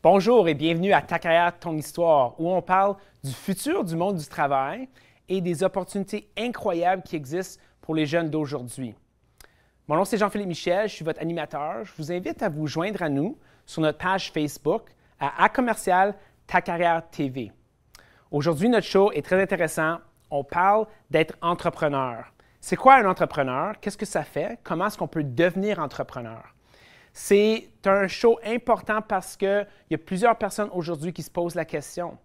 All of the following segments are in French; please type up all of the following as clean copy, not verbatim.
Bonjour et bienvenue à Ta carrière, ton histoire, où on parle du futur du monde du travail et des opportunités incroyables qui existent pour les jeunes d'aujourd'hui. Mon nom, c'est Jean-Philippe Michel, je suis votre animateur. Je vous invite à vous joindre à nous sur notre page Facebook à commercial Ta carrière TV. Aujourd'hui, notre show est très intéressant. On parle d'être entrepreneur. C'est quoi un entrepreneur? Qu'est-ce que ça fait? Comment est-ce qu'on peut devenir entrepreneur? C'est un show important parce qu'il y a plusieurs personnes aujourd'hui qui se posent la question.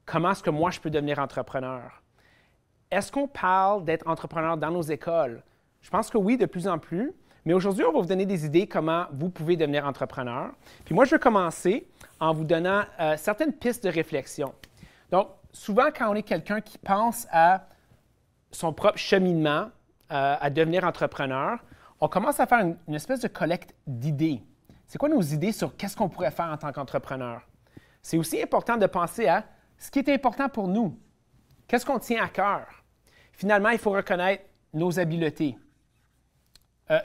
Comment est-ce que moi, je peux devenir entrepreneur? Est-ce qu'on parle d'être entrepreneur dans nos écoles? Je pense que oui, de plus en plus. Mais aujourd'hui, on va vous donner des idées comment vous pouvez devenir entrepreneur. Puis moi, je vais commencer en vous donnant certaines pistes de réflexion. Donc, souvent, quand on est quelqu'un qui pense à son propre cheminement à devenir entrepreneur, on commence à faire une espèce de collecte d'idées. C'est quoi nos idées sur qu'est-ce qu'on pourrait faire en tant qu'entrepreneur? C'est aussi important de penser à ce qui est important pour nous. Qu'est-ce qu'on tient à cœur? Finalement, il faut reconnaître nos habiletés,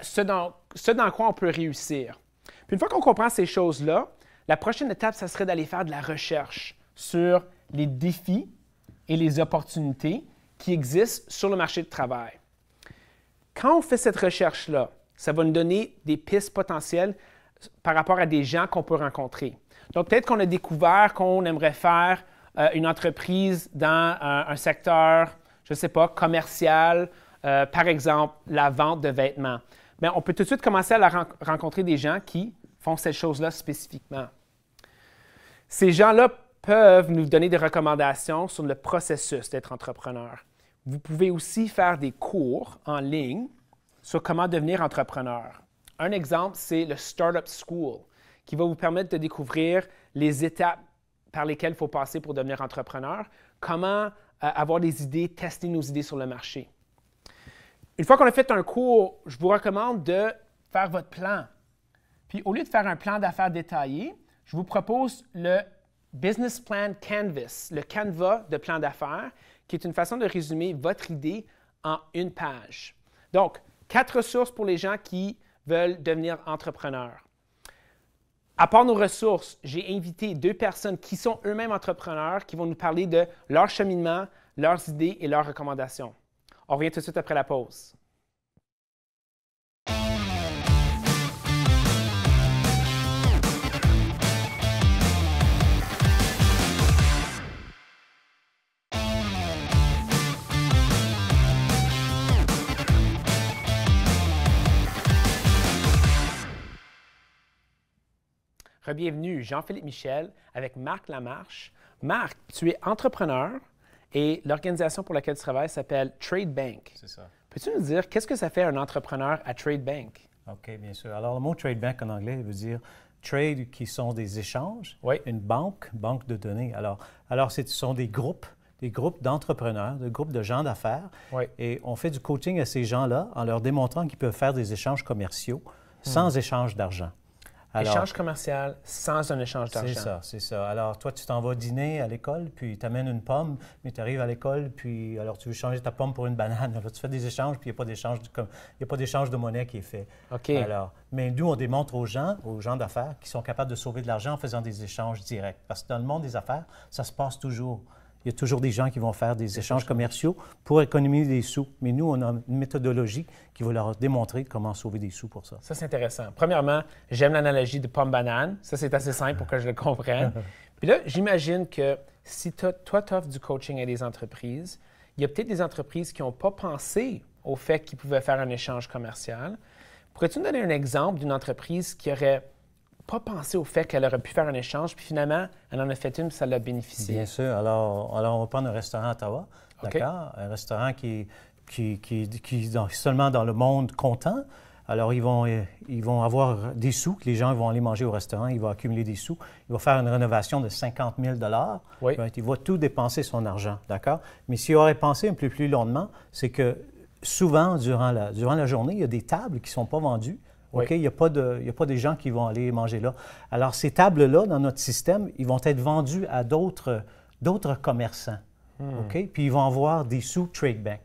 ce dans quoi on peut réussir. Puis une fois qu'on comprend ces choses-là, la prochaine étape, ça serait d'aller faire de la recherche sur les défis et les opportunités qui existent sur le marché du travail. Quand on fait cette recherche-là, ça va nous donner des pistes potentielles par rapport à des gens qu'on peut rencontrer. Donc, peut-être qu'on a découvert qu'on aimerait faire une entreprise dans un secteur, je ne sais pas, commercial, par exemple, la vente de vêtements. Bien, on peut tout de suite commencer à rencontrer des gens qui font cette chose-là spécifiquement. Ces gens-là peuvent nous donner des recommandations sur le processus d'être entrepreneur. Vous pouvez aussi faire des cours en ligne sur comment devenir entrepreneur. Un exemple, c'est le Startup School, qui va vous permettre de découvrir les étapes par lesquelles il faut passer pour devenir entrepreneur, comment avoir des idées, tester nos idées sur le marché. Une fois qu'on a fait un cours, je vous recommande de faire votre plan. Puis au lieu de faire un plan d'affaires détaillé, je vous propose le Business Plan Canvas, le Canva de plan d'affaires, qui est une façon de résumer votre idée en une page. Donc, 4 ressources pour les gens qui veulent devenir entrepreneurs. À part nos ressources, j'ai invité 2 personnes qui sont eux-mêmes entrepreneurs qui vont nous parler de leur cheminement, leurs idées et leurs recommandations. On revient tout de suite après la pause. Bienvenue, Jean-Philippe Michel, avec Marc Lamarche. Marc, tu es entrepreneur et l'organisation pour laquelle tu travailles s'appelle Trade Bank. C'est ça. Peux-tu nous dire qu'est-ce que ça fait un entrepreneur à Trade Bank? OK, bien sûr. Alors, le mot Trade Bank en anglais veut dire trade qui sont des échanges, oui. Une banque de données. Alors ce sont des groupes d'entrepreneurs, des groupes de gens d'affaires. Oui. Et on fait du coaching à ces gens-là en leur démontrant qu'ils peuvent faire des échanges commerciaux sans échange d'argent. Échange commercial sans un échange d'argent. C'est ça. Alors, toi, tu t'en vas dîner à l'école, puis tu amènes une pomme, mais tu arrives à l'école, puis alors tu veux changer ta pomme pour une banane. Alors, tu fais des échanges, puis il n'y a pas d'échange de monnaie qui est fait. OK. Alors, mais nous, on démontre aux gens d'affaires, qui sont capables de sauver de l'argent en faisant des échanges directs. Parce que dans le monde des affaires, ça se passe toujours. Il y a toujours des gens qui vont faire des échanges commerciaux pour économiser des sous. Mais nous, on a une méthodologie qui va leur démontrer comment sauver des sous pour ça. Ça, c'est intéressant. Premièrement, j'aime l'analogie de pomme-banane. Ça, c'est assez simple pour que je le comprenne. Puis là, j'imagine que si toi, tu offres du coaching à des entreprises, il y a peut-être des entreprises qui n'ont pas pensé au fait qu'ils pouvaient faire un échange commercial. Pourrais-tu nous donner un exemple d'une entreprise qui n'aurait pas pensé au fait qu'elle aurait pu faire un échange, puis finalement, elle en a fait une, puis ça l'a bénéficié? Bien sûr. Alors, on va prendre un restaurant à Ottawa, okay. D'accord? Un restaurant qui est seulement dans le monde comptant. Alors, ils vont avoir des sous, que les gens vont aller manger au restaurant, ils vont accumuler des sous. Ils vont faire une rénovation de 50 000 oui. Il va tout dépenser son argent, d'accord? Mais s'il aurait pensé un peu plus longuement, c'est que souvent, durant la journée, il y a des tables qui ne sont pas vendues. Oui. OK? Il n'y a pas des gens qui vont aller manger là. Alors, ces tables-là, dans notre système, ils vont être vendus à d'autres commerçants. OK? Puis, ils vont avoir des sous Trade Bank.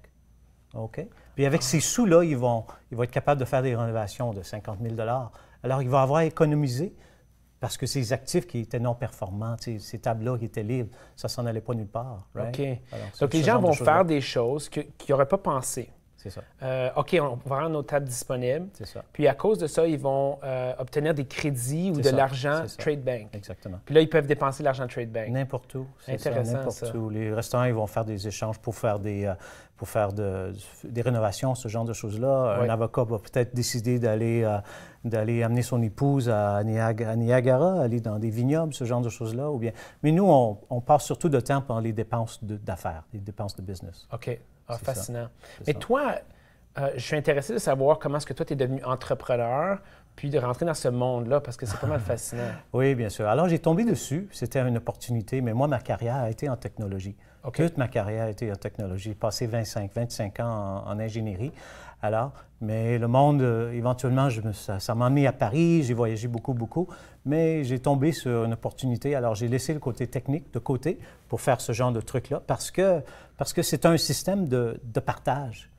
OK? Puis, avec ces sous-là, ils vont être capables de faire des rénovations de 50 000 Alors, il va avoir économisé parce que ces actifs qui étaient non performants, ces tables-là qui étaient libres, ça s'en allait pas nulle part. Right? OK. Alors, Donc, les gens vont faire des choses qu'ils n'auraient pas pensé. C'est ça. OK, on va rendre nos tables disponibles. C'est ça. Puis, à cause de ça, ils vont obtenir des crédits ou de l'argent Trade Bank. Exactement. Puis là, ils peuvent dépenser l'argent Trade Bank. N'importe où. Intéressant, n'importe où. Les restaurants, ils vont faire des échanges pour faire des rénovations, ce genre de choses-là. Un avocat va peut-être décider d'aller amener son épouse à Niagara, aller dans des vignobles, ce genre de choses-là. Ou bien... Mais nous, on passe surtout de temps dans les dépenses d'affaires, les dépenses de business. OK. Ah, fascinant. Mais toi, je suis intéressé de savoir comment est-ce que toi, tu es devenu entrepreneur, puis de rentrer dans ce monde-là, parce que c'est pas mal fascinant. Oui, bien sûr. Alors, j'ai tombé dessus. C'était une opportunité, mais moi, ma carrière a été en technologie. Okay. Toute ma carrière a été en technologie. J'ai passé 25 ans en ingénierie. Alors, mais le monde, éventuellement, ça m'a emmené à Paris, j'ai voyagé beaucoup, mais j'ai tombé sur une opportunité. Alors, j'ai laissé le côté technique de côté pour faire ce genre de truc-là parce que c'est un système de partage.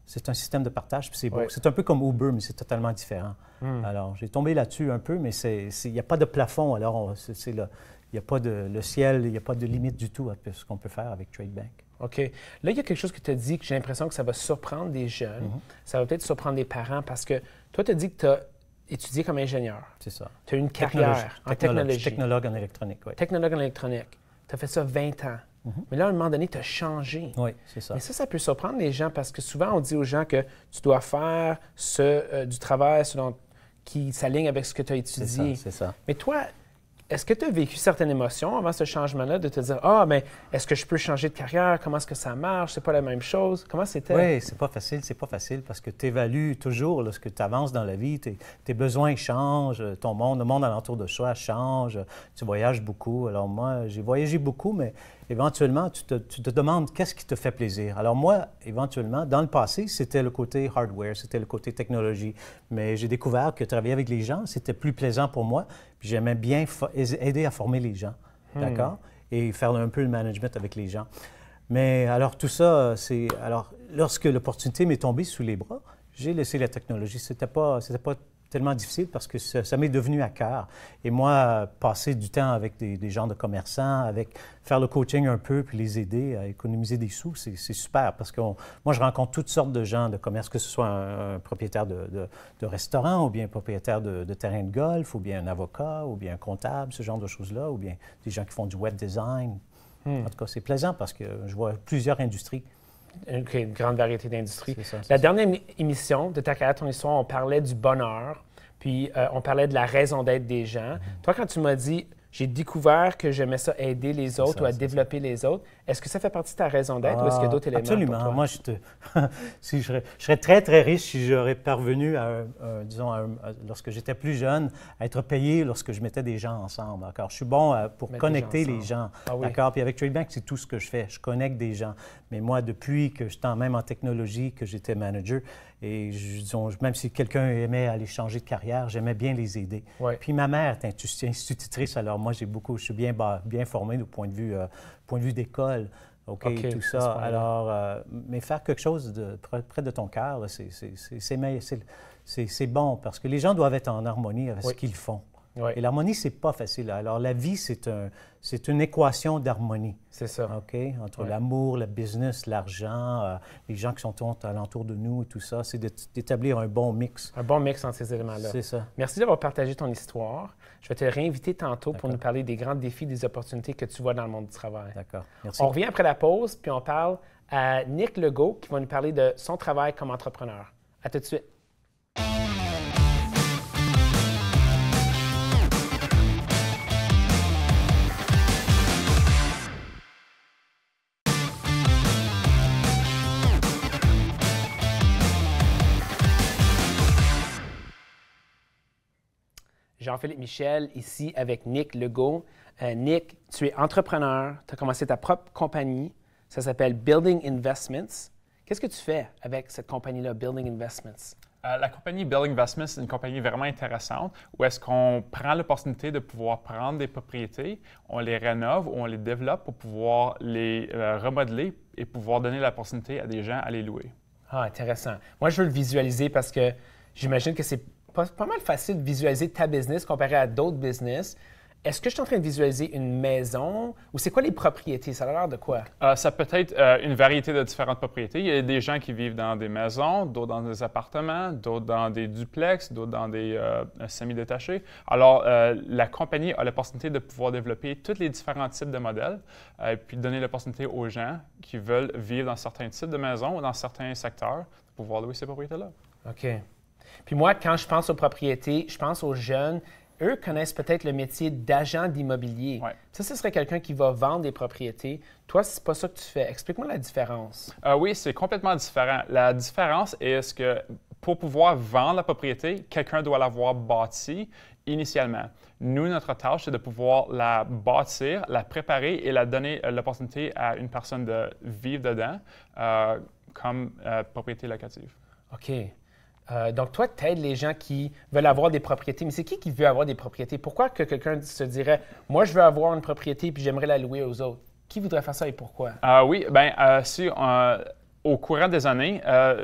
C'est un système de partage, puis c'est beau. Ouais. C'est un peu comme Uber, mais c'est totalement différent. Alors, j'ai tombé là-dessus un peu, mais il n'y a pas de plafond. Alors, il n'y a pas le ciel, il n'y a pas de limite du tout à ce qu'on peut faire avec Trade Bank. OK. Là, il y a quelque chose que tu as dit que j'ai l'impression que ça va surprendre des jeunes. Ça va peut-être surprendre des parents parce que toi, tu as dit que tu as étudié comme ingénieur. C'est ça. Tu as eu une carrière en technologie. Technologue en électronique, oui. Technologue en électronique. Tu as fait ça 20 ans. Mais là, à un moment donné, tu as changé. Oui, c'est ça. Mais ça peut surprendre les gens parce que souvent, on dit aux gens que tu dois faire du travail qui s'aligne avec ce que tu as étudié. C'est ça. Mais toi, est-ce que tu as vécu certaines émotions avant ce changement-là, de te dire « Ah, mais est-ce que je peux changer de carrière? Comment est-ce que ça marche? C'est pas la même chose. » Comment c'était? Oui, c'est pas facile parce que tu évalues toujours lorsque tu avances dans la vie, tes besoins changent, le monde alentour de soi change, tu voyages beaucoup. Alors moi, j'ai voyagé beaucoup, mais éventuellement, tu te demandes qu'est-ce qui te fait plaisir. Alors moi, éventuellement, dans le passé, c'était le côté hardware, c'était le côté technologie, mais j'ai découvert que travailler avec les gens, c'était plus plaisant pour moi. Puis j'aimais bien aider à former les gens, d'accord? Et faire un peu le management avec les gens. Mais alors tout ça, alors lorsque l'opportunité m'est tombée sous les bras, j'ai laissé la technologie. C'était pas tellement difficile parce que ça m'est devenu à cœur. Et moi, passer du temps avec des gens de commerçants, faire le coaching un peu, puis les aider à économiser des sous, c'est super parce que moi, je rencontre toutes sortes de gens de commerce, que ce soit un propriétaire de restaurant ou bien un propriétaire de terrain de golf ou bien un avocat ou bien un comptable, ce genre de choses-là, ou bien des gens qui font du web design. En tout cas, c'est plaisant parce que je vois plusieurs industries. Une grande variété d'industries. La dernière émission de Ta carrière, ton histoire, on parlait du bonheur, puis on parlait de la raison d'être des gens. Toi, quand tu m'as dit « j'ai découvert que j'aimais ça aider les autres ou à développer les autres », est-ce que ça fait partie de ta raison d'être ou est-ce qu'il y a d'autres éléments absolument. pour toi? Moi, je serais très, très riche si j'aurais parvenu, lorsque j'étais plus jeune, à être payé lorsque je mettais des gens ensemble. Je suis bon pour connecter les gens. D'accord? Puis avec Trade Bank, c'est tout ce que je fais. Je connecte des gens. Mais moi, depuis que j'étais même en technologie, que j'étais manager, et même si quelqu'un aimait aller changer de carrière, j'aimais bien les aider. Puis ma mère est institutrice, alors moi, je suis bien formé du point de vue d'école. OK, tout ça. Alors, mais faire quelque chose près de ton cœur, c'est bon parce que les gens doivent être en harmonie avec ce qu'ils font. Et l'harmonie, c'est pas facile. Alors, la vie, c'est une équation d'harmonie. C'est ça. OK? Entre l'amour, le business, l'argent, les gens qui sont alentour de nous et tout ça, c'est d'établir un bon mix. Un bon mix entre ces éléments-là. C'est ça. Merci d'avoir partagé ton histoire. Je vais te réinviter tantôt pour nous parler des grands défis, des opportunités que tu vois dans le monde du travail. D'accord. Merci. On revient après la pause, puis on parle à Nick Legault qui va nous parler de son travail comme entrepreneur. À tout de suite. Jean-Philippe Michel, ici avec Nick Legault. Nick, tu es entrepreneur, tu as commencé ta propre compagnie, ça s'appelle Building Investments. Qu'est-ce que tu fais avec cette compagnie-là, Building Investments? La compagnie Building Investments, c'est une compagnie vraiment intéressante où est-ce qu'on prend l'opportunité de pouvoir prendre des propriétés, on les rénove ou on les développe pour pouvoir les remodeler et pouvoir donner l'opportunité à des gens à les louer. Ah, intéressant. Moi, je veux le visualiser parce que j'imagine que c'est pas mal facile de visualiser ta business comparé à d'autres business. Est-ce que je suis en train de visualiser une maison ou c'est quoi les propriétés? Ça a l'air de quoi? Ça peut être une variété de différentes propriétés. Il y a des gens qui vivent dans des maisons, d'autres dans des appartements, d'autres dans des duplex, d'autres dans des semi-détachés. Alors, la compagnie a l'opportunité de pouvoir développer tous les différents types de modèles et puis donner l'opportunité aux gens qui veulent vivre dans certains types de maisons ou dans certains secteurs de pouvoir louer ces propriétés-là. OK. Puis moi, quand je pense aux propriétés, je pense aux jeunes. Eux connaissent peut-être le métier d'agent d'immobilier. Ouais. Ça, ce serait quelqu'un qui va vendre des propriétés. Toi, c'est pas ça que tu fais. Explique-moi la différence. Oui, c'est complètement différent. La différence est que pour pouvoir vendre la propriété, quelqu'un doit l'avoir bâtie initialement. Nous, notre tâche, c'est de pouvoir la bâtir, la préparer et la donner l'opportunité à une personne de vivre dedans comme propriété locative. OK. Donc, toi, tu aides les gens qui veulent avoir des propriétés. Mais c'est qui veut avoir des propriétés? Pourquoi que quelqu'un se dirait « Moi, je veux avoir une propriété puis j'aimerais la louer aux autres ». Qui voudrait faire ça et pourquoi? Oui, si au courant des années,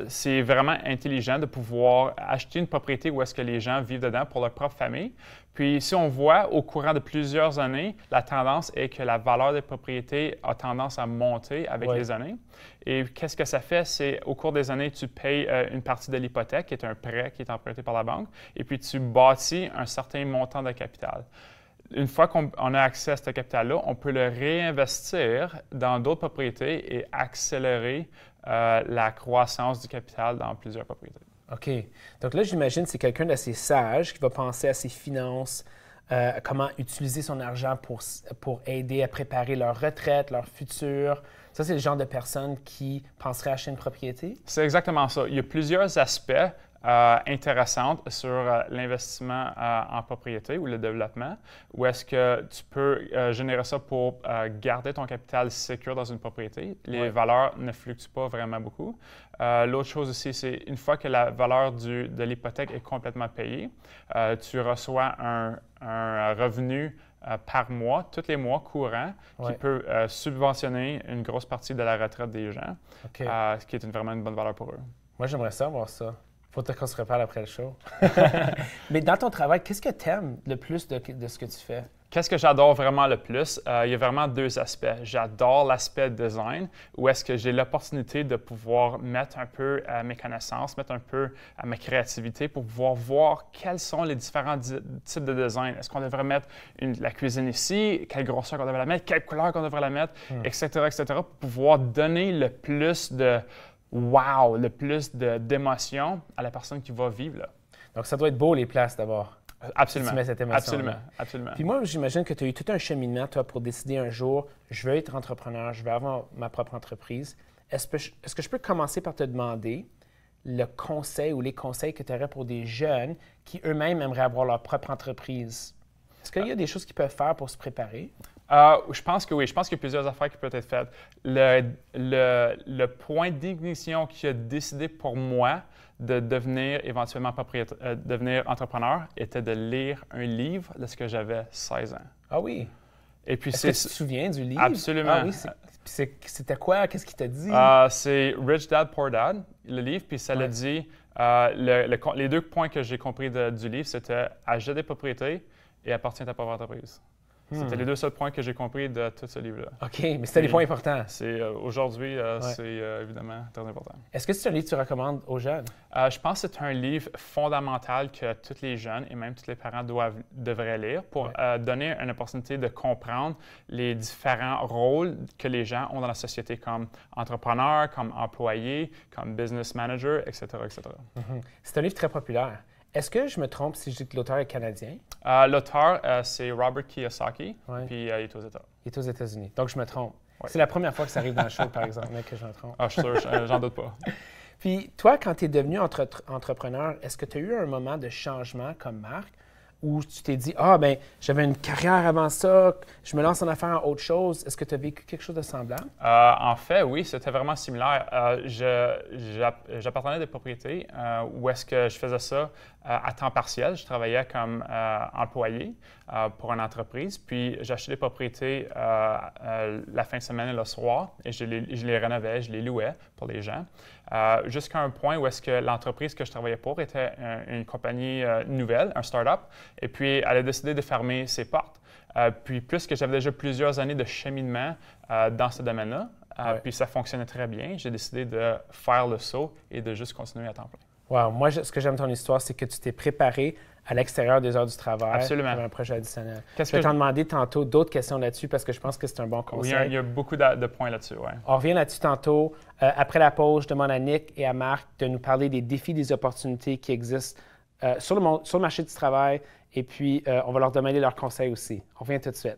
c'est vraiment intelligent de pouvoir acheter une propriété où est-ce que les gens vivent dedans pour leur propre famille. Puis si on voit au courant de plusieurs années, la tendance est que la valeur des propriétés a tendance à monter avec les années. Et qu'est-ce que ça fait? C'est au cours des années, tu payes une partie de l'hypothèque, qui est un prêt qui est emprunté par la banque, et puis tu bâtis un certain montant de capital. Une fois qu'on a accès à ce capital-là, on peut le réinvestir dans d'autres propriétés et accélérer la croissance du capital dans plusieurs propriétés. OK. Donc là, j'imagine que c'est quelqu'un d'assez sage qui va penser à ses finances, comment utiliser son argent pour aider à préparer leur retraite, leur futur. Ça, c'est le genre de personne qui penserait acheter une propriété? C'est exactement ça. Il y a plusieurs aspects intéressants sur l'investissement en propriété ou le développement, où est-ce que tu peux générer ça pour garder ton capital sécure dans une propriété. Les valeurs ne fluctuent pas vraiment beaucoup. L'autre chose aussi, c'est une fois que la valeur de l'hypothèque est complètement payée, tu reçois un revenu par mois, tous les mois courants, qui peut subventionner une grosse partie de la retraite des gens, ce qui est vraiment une bonne valeur pour eux. Moi, j'aimerais ça voir ça. Faut qu'on se reparle après le show. Mais dans ton travail, qu'est-ce que tu aimes le plus de ce que tu fais? Qu'est-ce que j'adore vraiment le plus? Il y a vraiment deux aspects. J'adore l'aspect design, où est-ce que j'ai l'opportunité de pouvoir mettre un peu mes connaissances, mettre un peu ma créativité pour pouvoir voir quels sont les différents types de design. Est-ce qu'on devrait mettre la cuisine ici? Quelle grosseur qu'on devrait la mettre? Quelle couleur qu'on devrait la mettre? Etc., etc., pour pouvoir donner le plus de wow, le plus d'émotion à la personne qui va vivre là. Donc, ça doit être beau, les places, d'abord. Absolument. Si tu mets cette émotion. Absolument. Absolument. Puis moi, j'imagine que tu as eu tout un cheminement, toi, pour décider un jour, je veux être entrepreneur, je veux avoir ma propre entreprise. Est-ce que je peux commencer par te demander le conseil ou les conseils que tu aurais pour des jeunes qui eux-mêmes aimeraient avoir leur propre entreprise? Est-ce qu'il y a des choses qu'ils peuvent faire pour se préparer? Je pense que oui. Je pense qu'il y a plusieurs affaires qui peuvent être faites. Le point d'ignition qui a décidé pour moi de devenir éventuellement devenir entrepreneur était de lire un livre lorsque j'avais 16 ans. Ah oui? Et puis Est-ce que tu te souviens du livre? Absolument. Ah oui, c'était quoi? Qu'est-ce qu'il t'a dit? C'est Rich Dad, Poor Dad, le livre, puis ça l'a dit, les deux points que j'ai compris du livre, c'était achète des propriétés et appartient à ta propre entreprise. C'était les deux seuls points que j'ai compris de tout ce livre-là. OK, mais c'était les points importants. Aujourd'hui, c'est évidemment très important. Est-ce que c'est un livre que tu recommandes aux jeunes? Je pense que c'est un livre fondamental que tous les jeunes et même tous les parents devraient lire pour donner une opportunité de comprendre les différents rôles que les gens ont dans la société comme entrepreneur, comme employé, comme business manager, etc., etc. C'est un livre très populaire. Est-ce que je me trompe si je dis que l'auteur est canadien? L'auteur, c'est Robert Kiyosaki, puis il est aux États. Il est aux États-Unis. Donc, je me trompe. Ouais. C'est la première fois que ça arrive dans le show, par exemple, que je me trompe. Ah, je suis sûr, j'en doute pas. Puis, toi, quand tu es devenu entrepreneur, est-ce que tu as eu un moment de changement comme Marc où tu t'es dit, j'avais une carrière avant ça, je me lance en affaires en autre chose. Est-ce que tu as vécu quelque chose de semblable? En fait, oui, c'était vraiment similaire. J'appartenais à des propriétés où est-ce que je faisais ça à temps partiel. Je travaillais comme employé pour une entreprise, puis j'achetais des propriétés la fin de semaine et le soir, et je les rénovais, je les louais pour les gens. jusqu'à un point où est-ce que l'entreprise que je travaillais pour était une compagnie nouvelle, un start-up, et puis elle a décidé de fermer ses portes. Puis plus que j'avais déjà plusieurs années de cheminement dans ce domaine-là, puis ça fonctionnait très bien, j'ai décidé de faire le saut et de juste continuer à temps plein. Wow. Moi, ce que j'aime de ton histoire, c'est que tu t'es préparé à l'extérieur des heures du travail. Absolument. Pour un projet additionnel. Je vais t'en demander tantôt d'autres questions là-dessus parce que je pense que c'est un bon conseil. Oui, il y a beaucoup de points là-dessus, oui. On revient là-dessus tantôt. Après la pause, je demande à Nick et à Marc de nous parler des défis, des opportunités qui existent sur le marché du travail. Et puis, on va leur demander leurs conseils aussi. On revient tout de suite.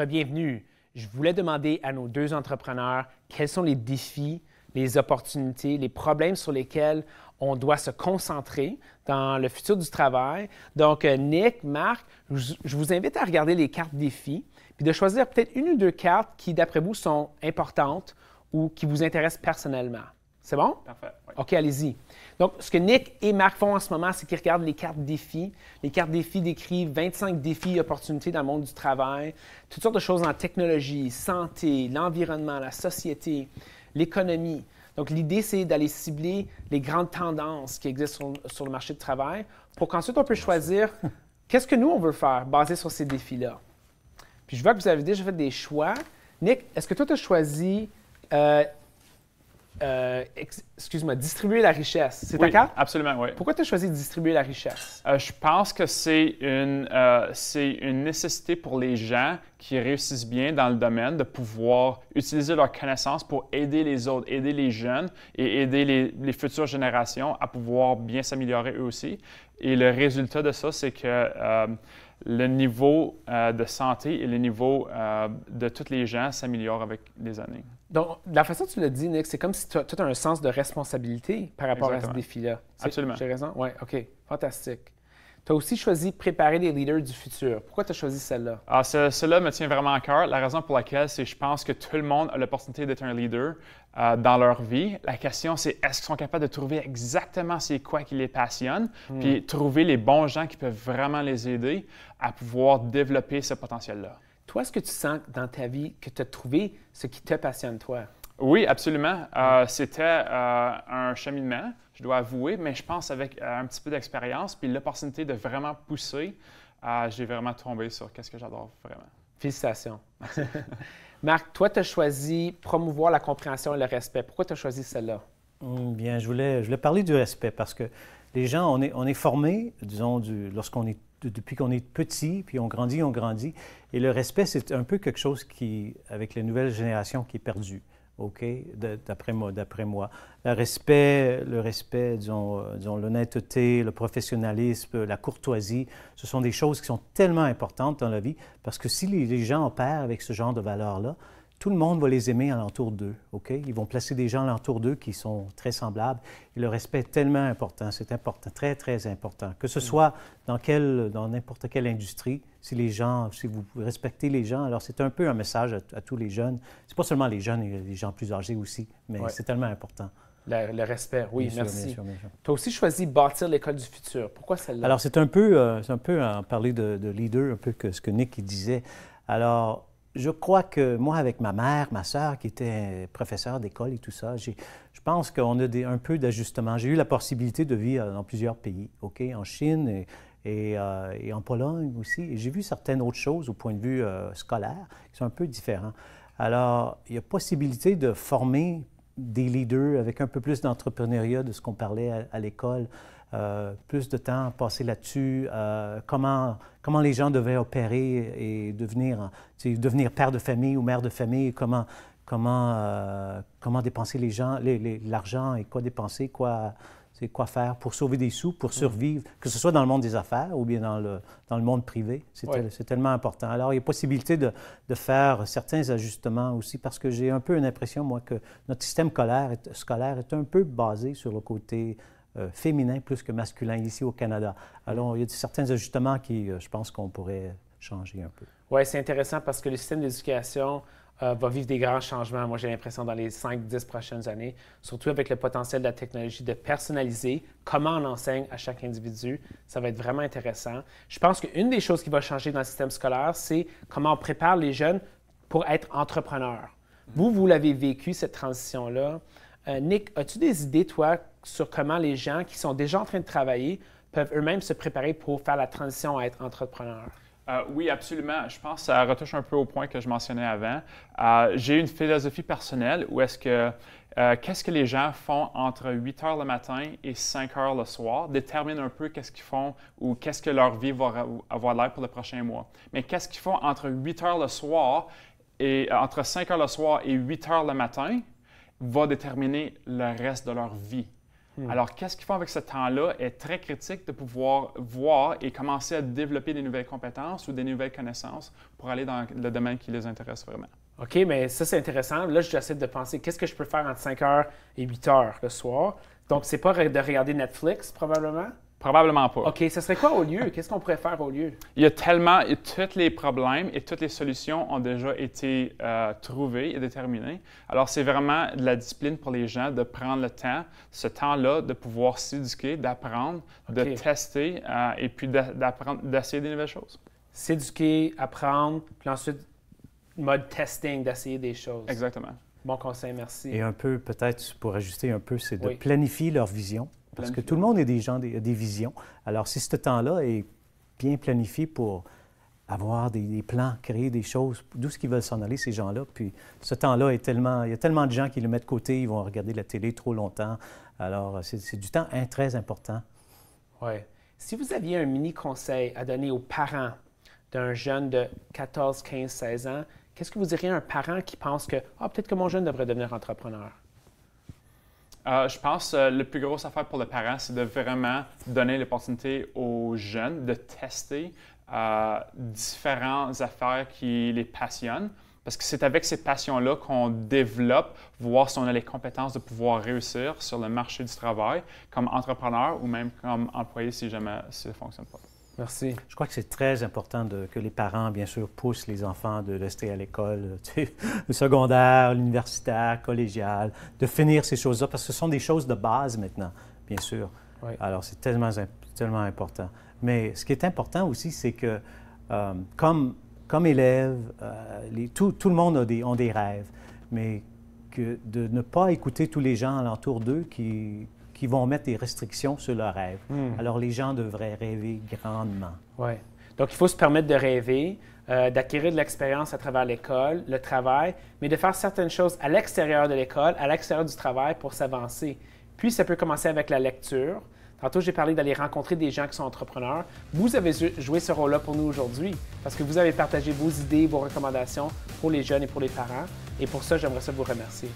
Bienvenue. Je voulais demander à nos deux entrepreneurs quels sont les défis, les opportunités, les problèmes sur lesquels on doit se concentrer dans le futur du travail. Donc, Nick, Marc, je vous invite à regarder les cartes défis puis de choisir peut-être une ou deux cartes qui, d'après vous, sont importantes ou qui vous intéressent personnellement. C'est bon? Parfait. Oui. OK, allez-y. Donc, ce que Nick et Marc font en ce moment, c'est qu'ils regardent les cartes défis. Les cartes défis décrivent 25 défis et opportunités dans le monde du travail, toutes sortes de choses en technologie, santé, l'environnement, la société, l'économie. Donc, l'idée, c'est d'aller cibler les grandes tendances qui existent sur le marché du travail pour qu'ensuite, on puisse choisir qu'est-ce que nous, on veut faire basé sur ces défis-là. Puis, je vois que vous avez déjà fait des choix. Nick, est-ce que toi, tu as choisi distribuer la richesse. C'est ta carte? Absolument, oui. Pourquoi tu as choisi de distribuer la richesse? Je pense que c'est une nécessité pour les gens qui réussissent bien dans le domaine de pouvoir utiliser leurs connaissances pour aider les autres, aider les jeunes et aider les futures générations à pouvoir bien s'améliorer eux aussi. Et le résultat de ça, c'est que le niveau de santé et le niveau de tous les gens s'améliore avec les années. Donc, la façon dont tu l'as dit, Nick, c'est comme si tu as un sens de responsabilité par rapport à ce défi-là. Absolument. J'ai raison? Oui, OK. Fantastique. Tu as aussi choisi préparer les leaders du futur. Pourquoi tu as choisi celle-là? Celle-là me tient vraiment à cœur. La raison pour laquelle, c'est que je pense que tout le monde a l'opportunité d'être un leader dans leur vie. La question, c'est est-ce qu'ils sont capables de trouver exactement c'est quoi qui les passionne, puis trouver les bons gens qui peuvent vraiment les aider à pouvoir développer ce potentiel-là. Toi, est-ce que tu sens dans ta vie que tu as trouvé ce qui te passionne, toi? Oui, absolument. C'était un cheminement, je dois avouer, mais je pense avec un petit peu d'expérience, puis l'opportunité de vraiment pousser, j'ai vraiment tombé sur qu'est-ce que j'adore vraiment. Félicitations. Marc, toi, tu as choisi promouvoir la compréhension et le respect. Pourquoi tu as choisi celle-là? Bien, je voulais parler du respect parce que les gens, on est formés, disons, depuis qu'on est petit, puis on grandit. Et le respect, c'est un peu quelque chose qui, avec les nouvelles générations, qui est perdu. OK? D'après moi. Le respect, disons, l'honnêteté, le professionnalisme, la courtoisie, ce sont des choses qui sont tellement importantes dans la vie parce que si les gens opèrent avec ce genre de valeurs-là, tout le monde va les aimer alentour d'eux, OK? Ils vont placer des gens alentour d'eux qui sont très semblables. Et le respect est tellement important, c'est important, très, très important. Que ce soit dans n'importe quelle industrie, si vous respectez les gens, alors c'est un peu un message à tous les jeunes. C'est pas seulement les jeunes, il y a les gens plus âgés aussi, mais c'est tellement important. Le respect, oui, bien merci. Sûr. Tu as aussi choisi bâtir l'école du futur. Pourquoi celle-là? Alors, c'est un peu en parler de leader, un peu que ce que Nick disait. Alors, je crois que moi, avec ma mère, ma sœur, qui était professeure d'école et tout ça, je pense qu'on a un peu d'ajustement. J'ai eu la possibilité de vivre dans plusieurs pays, OK? En Chine et en Pologne aussi. Et j'ai vu certaines autres choses au point de vue scolaire qui sont un peu différents. Alors, il y a possibilité de former des leaders avec un peu plus d'entrepreneuriat de ce qu'on parlait à l'école, plus de temps passé là-dessus, comment les gens devaient opérer et devenir père de famille ou mère de famille, comment dépenser l'argent et quoi dépenser, quoi faire pour sauver des sous, pour survivre, que ce soit dans le monde des affaires ou bien dans le monde privé. C'est tellement important. Alors, il y a possibilité de faire certains ajustements aussi parce que j'ai un peu une impression, moi, que notre système scolaire est un peu basé sur le côté féminin plus que masculin ici au Canada. Alors, il y a certains ajustements qui, je pense qu'on pourrait changer un peu. Oui, c'est intéressant parce que le système d'éducation va vivre des grands changements, moi j'ai l'impression, dans les 5-10 prochaines années, surtout avec le potentiel de la technologie de personnaliser comment on enseigne à chaque individu. Ça va être vraiment intéressant. Je pense qu'une des choses qui va changer dans le système scolaire, c'est comment on prépare les jeunes pour être entrepreneurs. Vous l'avez vécu, cette transition-là. Nick, as-tu des idées, toi, sur comment les gens qui sont déjà en train de travailler peuvent eux-mêmes se préparer pour faire la transition à être entrepreneurs? Oui, absolument. Je pense que ça retouche un peu au point que je mentionnais avant. J'ai une philosophie personnelle où est-ce que qu'est-ce que les gens font entre 8 heures le matin et 5 heures le soir détermine un peu qu'est-ce qu'ils font ou qu'est-ce que leur vie va avoir l'air pour le prochain mois. Mais qu'est-ce qu'ils font entre 8 heures le soir et entre 5 heures le soir et 8 heures le matin va déterminer le reste de leur vie. Alors, qu'est-ce qu'ils font avec ce temps-là est très critique de pouvoir voir et commencer à développer des nouvelles compétences ou des nouvelles connaissances pour aller dans le domaine qui les intéresse vraiment. OK, mais ça, c'est intéressant. Là, j'essaie de penser, qu'est-ce que je peux faire entre 5 heures et 8 heures le soir? Donc, c'est pas de regarder Netflix, probablement? Probablement pas. OK, ce serait quoi au lieu? Qu'est-ce qu'on pourrait faire au lieu? Il y a tellement, tous les problèmes et toutes les solutions ont déjà été trouvées et déterminées. Alors, c'est vraiment de la discipline pour les gens de prendre le temps, ce temps-là, de pouvoir s'éduquer, d'apprendre, de tester et puis d'apprendre, d'essayer des nouvelles choses. S'éduquer, apprendre, puis ensuite, mode testing, d'essayer des choses. Exactement. Bon conseil, merci. Et un peu, peut-être, pour ajuster un peu, c'est de planifier leur vision. Parce que tout le monde a des visions. Alors, si ce temps-là est bien planifié pour avoir des plans, créer des choses, d'où ce qu'ils veulent s'en aller, ces gens-là. Puis, ce temps-là est tellement... Il y a tellement de gens qui le mettent de côté, ils vont regarder la télé trop longtemps. Alors, c'est du temps très important. Oui. Si vous aviez un mini-conseil à donner aux parents d'un jeune de 14, 15, 16 ans, qu'est-ce que vous diriez à un parent qui pense que « Ah, peut-être que mon jeune devrait devenir entrepreneur ». Je pense que la plus grosse affaire pour le parent, c'est de vraiment donner l'opportunité aux jeunes de tester différentes affaires qui les passionnent. Parce que c'est avec ces passions-là qu'on développe, voir si on a les compétences de pouvoir réussir sur le marché du travail comme entrepreneur ou même comme employé si jamais ça ne fonctionne pas. Merci. Je crois que c'est très important que les parents, bien sûr, poussent les enfants de rester à l'école, le secondaire, l'universitaire, collégial, de finir ces choses-là, parce que ce sont des choses de base maintenant, bien sûr. Oui. Alors, c'est tellement important. Mais ce qui est important aussi, c'est que comme élève, tout le monde a des rêves, mais que de ne pas écouter tous les gens alentour d'eux qui vont mettre des restrictions sur leurs rêves. Alors, les gens devraient rêver grandement. Oui. Donc, il faut se permettre de rêver, d'acquérir de l'expérience à travers l'école, le travail, mais de faire certaines choses à l'extérieur de l'école, à l'extérieur du travail pour s'avancer. Puis, ça peut commencer avec la lecture. Tantôt, j'ai parlé d'aller rencontrer des gens qui sont entrepreneurs. Vous avez joué ce rôle-là pour nous aujourd'hui parce que vous avez partagé vos idées, vos recommandations pour les jeunes et pour les parents. Et pour ça, j'aimerais ça vous remercier.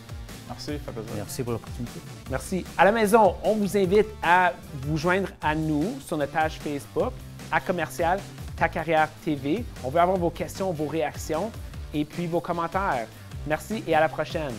Merci, ça fait plaisir. Merci pour l'opportunité. Merci. À la maison, on vous invite à vous joindre à nous sur notre page Facebook, à commercial Ta Carrière TV. On veut avoir vos questions, vos réactions et puis vos commentaires. Merci et à la prochaine.